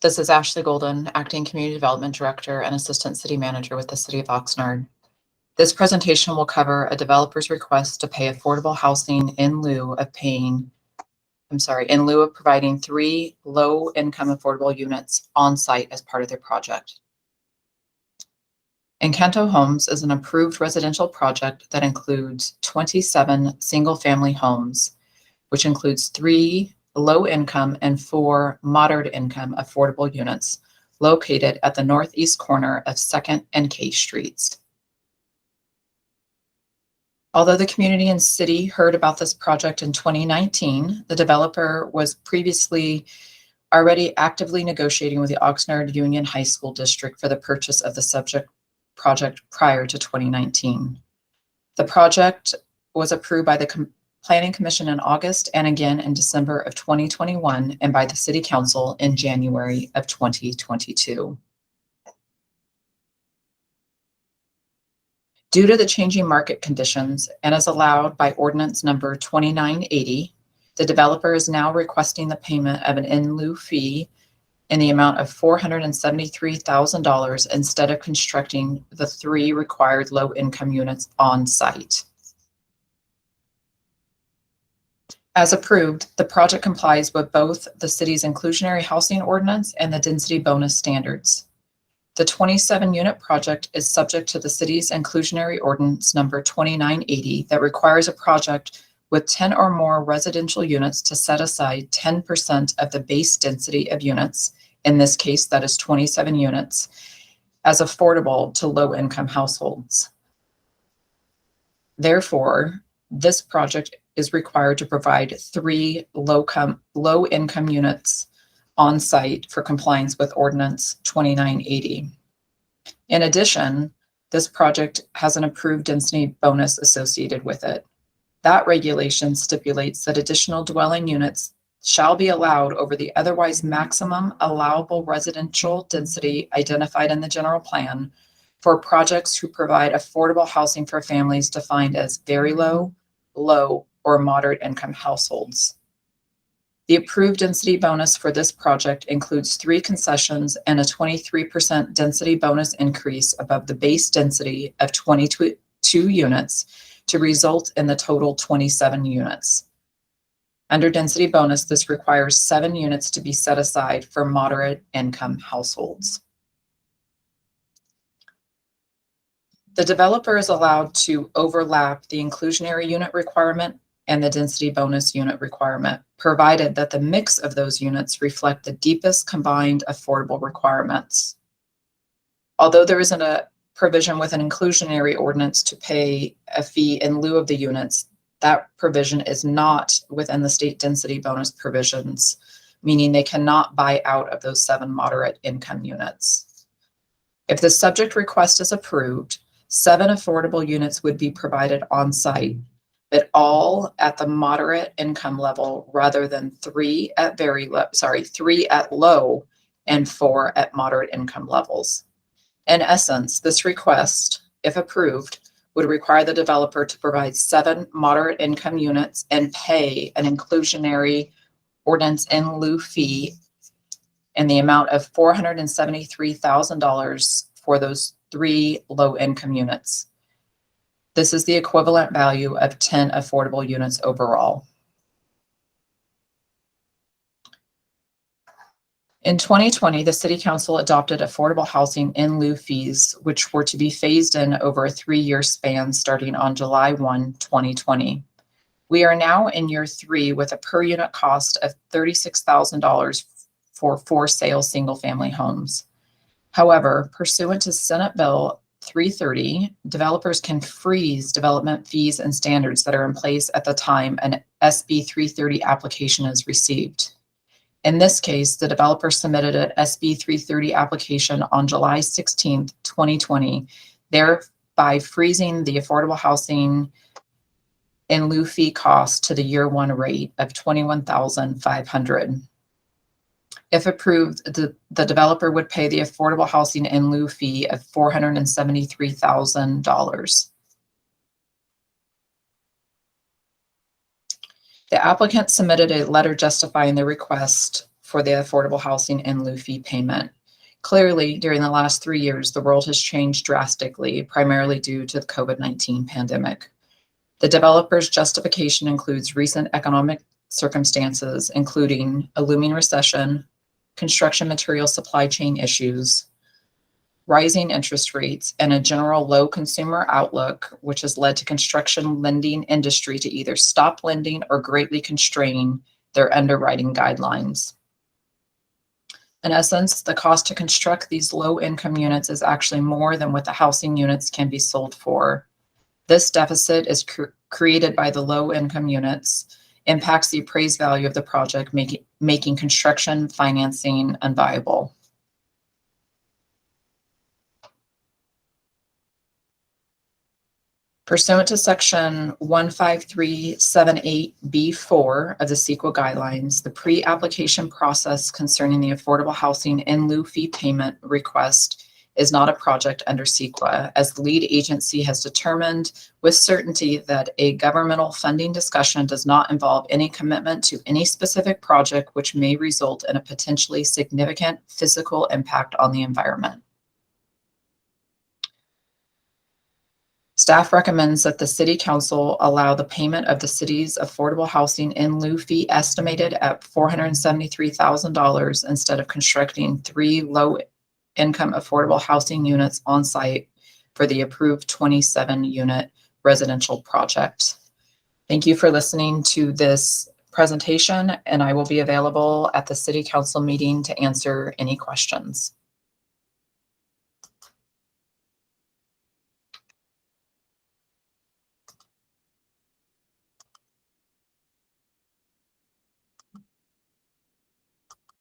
This is Ashley Golden, Acting Community Development Director and Assistant City Manager with the City of Oxnard. This presentation will cover a developer's request to pay affordable housing in lieu of providing 3 low-income affordable units on site as part of their project. Encanto Homes is an approved residential project that includes 27 single-family homes, which includes 3 low-income and 4 moderate-income affordable units located at the northeast corner of 2nd and K Streets. Although the community and city heard about this project in 2019, the developer was previously already actively negotiating with the Oxnard Union High School District for the purchase of the subject project prior to 2019. The project was approved by the Planning Commission in August and again in December of 2021 and by the City Council in January of 2022. Due to the changing market conditions and as allowed by Ordinance Number 2980, the developer is now requesting the payment of an in lieu fee in the amount of $473,000 instead of constructing the 3 required low-income units on site. As approved, the project complies with both the city's inclusionary housing ordinance and the density bonus standards. The 27-unit project is subject to the city's inclusionary ordinance number 2980 that requires a project with 10 or more residential units to set aside 10% of the base density of units, in this case that is 27 units, as affordable to low-income households. Therefore, this project is required to provide 3 low-income units on site for compliance with Ordinance 2980. In addition, this project has an approved density bonus associated with it. That regulation stipulates that additional dwelling units shall be allowed over the otherwise maximum allowable residential density identified in the general plan for projects who provide affordable housing for families defined as very low, low, or moderate income households. The approved density bonus for this project includes 3 concessions and a 23% density bonus increase above the base density of 22 units to result in the total 27 units. Under density bonus, this requires 7 units to be set aside for moderate income households. The developer is allowed to overlap the inclusionary unit requirement and the density bonus unit requirement, provided that the mix of those units reflect the deepest combined affordable requirements. Although there isn't a provision with an inclusionary ordinance to pay a fee in lieu of the units, that provision is not within the state density bonus provisions, meaning they cannot buy out of those 7 moderate income units. If the subject request is approved, 7 affordable units would be provided on site, but all at the moderate income level rather than 3 at low and 4 at moderate income levels. In essence, this request, if approved, would require the developer to provide 7 moderate income units and pay an inclusionary ordinance in lieu fee in the amount of $473,000 for those 3 low income units. This is the equivalent value of 10 affordable units overall. In 2020, the City Council adopted affordable housing in lieu fees, which were to be phased in over a 3-year span starting on July 1, 2020. We are now in year 3 with a per unit cost of $36,000 for for-sale single-family homes. However, pursuant to Senate Bill 330, developers can freeze development fees and standards that are in place at the time an SB 330 application is received. In this case, the developer submitted an SB 330 application on July 16, 2020, thereby freezing the affordable housing in lieu fee cost to the year 1 rate of $21,500. If approved, the developer would pay the affordable housing in lieu fee of $473,000. The applicant submitted a letter justifying the request for the affordable housing in lieu fee payment. Clearly, during the last 3 years, the world has changed drastically, primarily due to the COVID-19 pandemic. The developer's justification includes recent economic circumstances, including a looming recession, construction material supply chain issues, rising interest rates, and a general low consumer outlook, which has led to construction lending industry to either stop lending or greatly constrain their underwriting guidelines. In essence, the cost to construct these low-income units is actually more than what the housing units can be sold for. This deficit is created by the low-income units, impacts the appraised value of the project, making construction financing unviable. Pursuant to Section 15378B4 of the CEQA guidelines, the pre-application process concerning the affordable housing in lieu fee payment request is not a project under CEQA, as the lead agency has determined with certainty that a governmental funding discussion does not involve any commitment to any specific project which may result in a potentially significant physical impact on the environment. Staff recommends that the City Council allow the payment of the city's affordable housing in lieu fee estimated at $473,000 instead of constructing 3 low-income affordable housing units on site for the approved 27-unit residential project. Thank you for listening to this presentation, and I will be available at the City Council meeting to answer any questions.